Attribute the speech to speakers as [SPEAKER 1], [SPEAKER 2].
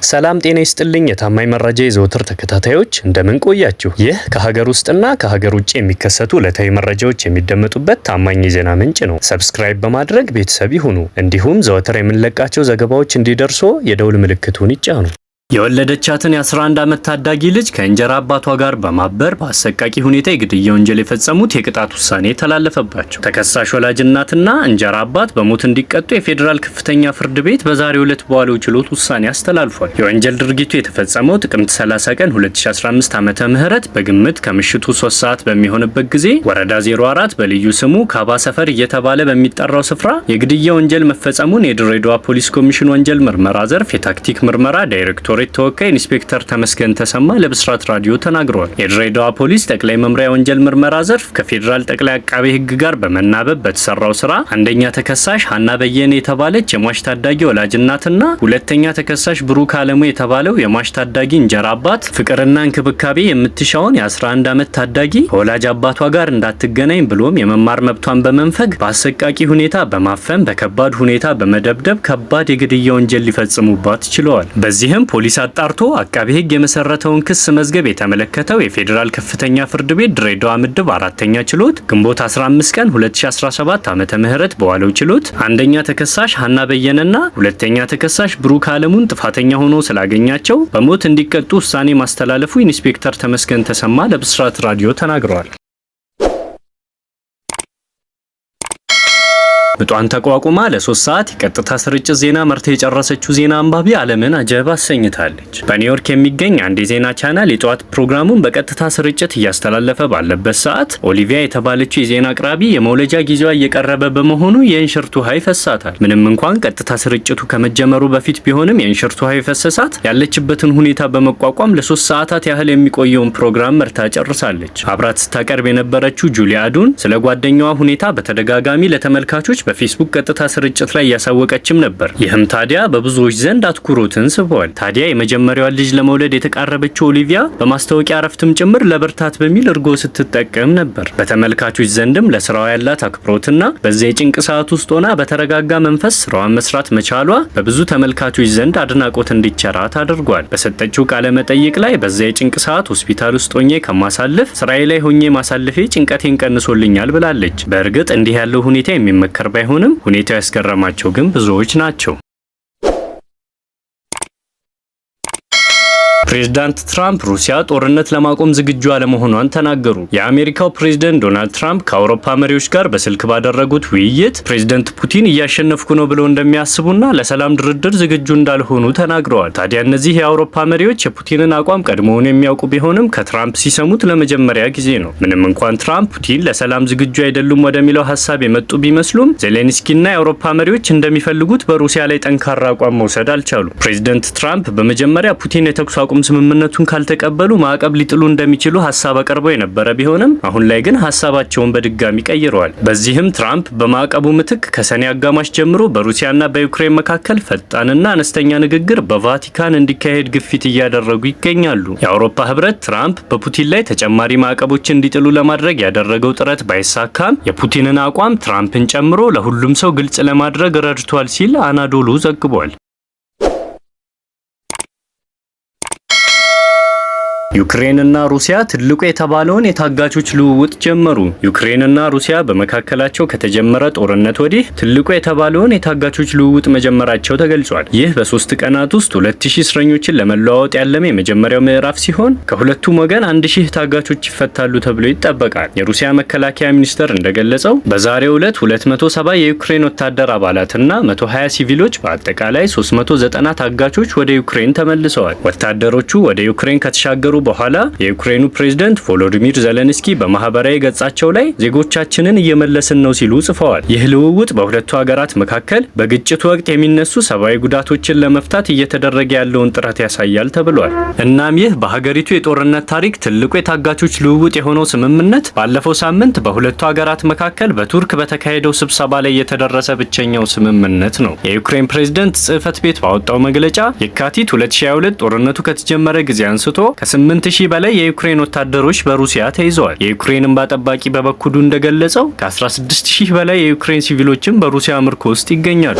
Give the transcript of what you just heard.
[SPEAKER 1] ሰላም ጤና ይስጥልኝ የታማኝ መረጃ የዘወትር ተከታታዮች እንደምን ቆያችሁ? ይህ ከሀገር ውስጥና ከሀገር ውጭ የሚከሰቱ ዕለታዊ መረጃዎች የሚደመጡበት ታማኝ የዜና ምንጭ ነው። ሰብስክራይብ በማድረግ ቤተሰብ ይሁኑ። እንዲሁም ዘወትር የምንለቃቸው ዘገባዎች እንዲደርሱ የደውል ምልክቱን ይጫኑ። የወለደቻትን የ11 ዓመት ታዳጊ ልጅ ከእንጀራ አባቷ ጋር በማበር በአሰቃቂ ሁኔታ የግድያ ወንጀል የፈጸሙት የቅጣት ውሳኔ ተላለፈባቸው። ተከሳሽ ወላጅ እናትና እንጀራ አባት በሞት እንዲቀጡ የፌዴራል ከፍተኛ ፍርድ ቤት በዛሬው ዕለት በዋለው ችሎት ውሳኔ አስተላልፏል። የወንጀል ድርጊቱ የተፈጸመው ጥቅምት 30 ቀን 2015 ዓመተ ምህረት በግምት ከምሽቱ 3 ሰዓት በሚሆንበት ጊዜ ወረዳ 04 በልዩ ስሙ ካባ ሰፈር እየተባለ በሚጠራው ስፍራ የግድያ ወንጀል መፈጸሙን የድሬዳዋ ፖሊስ ኮሚሽን ወንጀል ምርመራ ዘርፍ የታክቲክ ምርመራ ዳይሬክተር ተወካይ ኢንስፔክተር ተመስገን ተሰማ ለብስራት ራዲዮ ተናግረዋል። የድሬዳዋ ፖሊስ ጠቅላይ መምሪያ ወንጀል ምርመራ ዘርፍ ከፌዴራል ጠቅላይ አቃቤ ሕግ ጋር በመናበብ በተሰራው ስራ አንደኛ ተከሳሽ ሀና በየነ የተባለች የሟች ታዳጊ ወላጅ እናትና ሁለተኛ ተከሳሽ ብሩክ አለሙ የተባለው የሟች ታዳጊ እንጀራ አባት ፍቅርና እንክብካቤ የምትሻውን የ11 ዓመት ታዳጊ ከወላጅ አባቷ ጋር እንዳትገናኝ ብሎም የመማር መብቷን በመንፈግ በአሰቃቂ ሁኔታ በማፈን በከባድ ሁኔታ በመደብደብ ከባድ የግድያ ወንጀል ሊፈጽሙባት ችለዋል። በዚህም ፖሊስ አጣርቶ አቃቤ ሕግ የመሰረተውን ክስ መዝገብ የተመለከተው የፌዴራል ከፍተኛ ፍርድ ቤት ድሬዳዋ ምድብ 4ኛ ችሎት ግንቦት 15 ቀን 2017 ዓመተ ምህረት በዋለው ችሎት አንደኛ ተከሳሽ ሀና በየነና ሁለተኛ ተከሳሽ ብሩክ አለሙን ጥፋተኛ ሆኖ ስላገኛቸው በሞት እንዲቀጡ ውሳኔ ማስተላለፉ ኢንስፔክተር ተመስገን ተሰማ ለብስራት ራዲዮ ተናግረዋል። ምጧን ተቋቁማ ለ3 ሰዓት የቀጥታ ስርጭት ዜና መርታ የጨረሰችው ዜና አንባቢ ዓለምን አጀብ አሰኝታለች። በኒውዮርክ የሚገኝ አንድ የዜና ቻናል የጧት ፕሮግራሙን በቀጥታ ስርጭት እያስተላለፈ ባለበት ሰዓት ኦሊቪያ የተባለችው የዜና አቅራቢ የመውለጃ ጊዜዋ እየቀረበ በመሆኑ የእንሽርት ውሃ ይፈሳታል። ምንም እንኳን ቀጥታ ስርጭቱ ከመጀመሩ በፊት ቢሆንም የእንሽርት ውሃ ይፈሰሳት ያለችበትን ሁኔታ በመቋቋም ለ3 ሰዓታት ያህል የሚቆየውን ፕሮግራም መርታ ጨርሳለች። አብራት ስታቀርብ የነበረችው ጁሊያ አዱን ስለ ጓደኛዋ ሁኔታ በተደጋጋሚ ለተመልካቾች በፌስቡክ ቀጥታ ስርጭት ላይ ያሳወቀችም ነበር። ይህም ታዲያ በብዙዎች ዘንድ አትኩሮትን ስቧል። ታዲያ የመጀመሪያዋን ልጅ ለመውለድ የተቃረበችው ኦሊቪያ በማስታወቂያ እረፍትም ጭምር ለብርታት በሚል እርጎ ስትጠቀም ነበር። በተመልካቾች ዘንድም ለስራዋ ያላት አክብሮትና በዚያ የጭንቅ ሰዓት ውስጥ ሆና በተረጋጋ መንፈስ ስራዋን መስራት መቻሏ በብዙ ተመልካቾች ዘንድ አድናቆት እንዲቸራት አድርጓል። በሰጠችው ቃለ መጠይቅ ላይ በዚያ የጭንቅ ሰዓት ሆስፒታል ውስጥ ሆኜ ከማሳልፍ ስራዬ ላይ ሆኜ ማሳልፌ ጭንቀቴን ቀንሶልኛል ብላለች። በእርግጥ እንዲህ ያለው ሁኔታ የሚመከር ባይሆንም ሁኔታው ያስገረማቸው ግን ብዙዎች ናቸው። ፕሬዝዳንት ትራምፕ ሩሲያ ጦርነት ለማቆም ዝግጁ አለመሆኗን ተናገሩ። የአሜሪካው ፕሬዝዳንት ዶናልድ ትራምፕ ከአውሮፓ መሪዎች ጋር በስልክ ባደረጉት ውይይት ፕሬዝዳንት ፑቲን እያሸነፍኩ ነው ብለው እንደሚያስቡና ለሰላም ድርድር ዝግጁ እንዳልሆኑ ተናግረዋል። ታዲያ እነዚህ የአውሮፓ መሪዎች የፑቲንን አቋም ቀድሞውን የሚያውቁ ቢሆንም ከትራምፕ ሲሰሙት ለመጀመሪያ ጊዜ ነው። ምንም እንኳን ትራምፕ ፑቲን ለሰላም ዝግጁ አይደሉም ወደሚለው ሀሳብ የመጡ ቢመስሉም ዜሌንስኪና የአውሮፓ መሪዎች እንደሚፈልጉት በሩሲያ ላይ ጠንካራ አቋም መውሰድ አልቻሉም። ፕሬዝዳንት ትራምፕ በመጀመሪያ ፑቲን የተኩስ አቁም ስምምነቱን ካልተቀበሉ ማዕቀብ ሊጥሉ እንደሚችሉ ሀሳብ አቀርበው የነበረ ቢሆንም አሁን ላይ ግን ሀሳባቸውን በድጋሚ ቀይረዋል። በዚህም ትራምፕ በማዕቀቡ ምትክ ከሰኔ አጋማሽ ጀምሮ በሩሲያና በዩክሬን መካከል ፈጣንና አነስተኛ ንግግር በቫቲካን እንዲካሄድ ግፊት እያደረጉ ይገኛሉ። የአውሮፓ ህብረት ትራምፕ በፑቲን ላይ ተጨማሪ ማዕቀቦችን እንዲጥሉ ለማድረግ ያደረገው ጥረት ባይሳካም የፑቲንን አቋም ትራምፕን ጨምሮ ለሁሉም ሰው ግልጽ ለማድረግ ረድቷል ሲል አናዶሉ ዘግቧል። ዩክሬንና ሩሲያ ትልቁ የተባለውን የታጋቾች ልውውጥ ጀመሩ። ዩክሬንና ሩሲያ በመካከላቸው ከተጀመረ ጦርነት ወዲህ ትልቁ የተባለውን የታጋቾች ልውውጥ መጀመራቸው ተገልጿል። ይህ በ3 ቀናት ውስጥ 2000 እስረኞችን ለመለዋወጥ ያለመ የመጀመሪያው ምዕራፍ ሲሆን ከሁለቱም ወገን 1000 ታጋቾች ይፈታሉ ተብሎ ይጠበቃል። የሩሲያ መከላከያ ሚኒስቴር እንደገለጸው በዛሬው ዕለት 270 የዩክሬን ወታደር አባላትና 120 ሲቪሎች በአጠቃላይ 390 ታጋቾች ወደ ዩክሬን ተመልሰዋል። ወታደሮቹ ወደ ዩክሬን ከተሻገሩ በኋላ የዩክሬኑ ፕሬዝዳንት ቮሎዲሚር ዜሌንስኪ በማህበራዊ ገጻቸው ላይ ዜጎቻችንን እየመለስን ነው ሲሉ ጽፈዋል። ይህ ልውውጥ በሁለቱ ሀገራት መካከል በግጭቱ ወቅት የሚነሱ ሰብአዊ ጉዳቶችን ለመፍታት እየተደረገ ያለውን ጥረት ያሳያል ተብሏል። እናም ይህ በሀገሪቱ የጦርነት ታሪክ ትልቁ የታጋቾች ልውውጥ የሆነው ስምምነት ባለፈው ሳምንት በሁለቱ ሀገራት መካከል በቱርክ በተካሄደው ስብሰባ ላይ የተደረሰ ብቸኛው ስምምነት ነው። የዩክሬን ፕሬዝዳንት ጽህፈት ቤት ባወጣው መግለጫ የካቲት 2022 ጦርነቱ ከተጀመረ ጊዜ አንስቶ ከ8000 በላይ የዩክሬን ወታደሮች በሩሲያ ተይዘዋል። የዩክሬን እንባ ጠባቂ በበኩሉ እንደገለጸው ከ16000 በላይ የዩክሬን ሲቪሎችም በሩሲያ ምርኮ ውስጥ ይገኛሉ።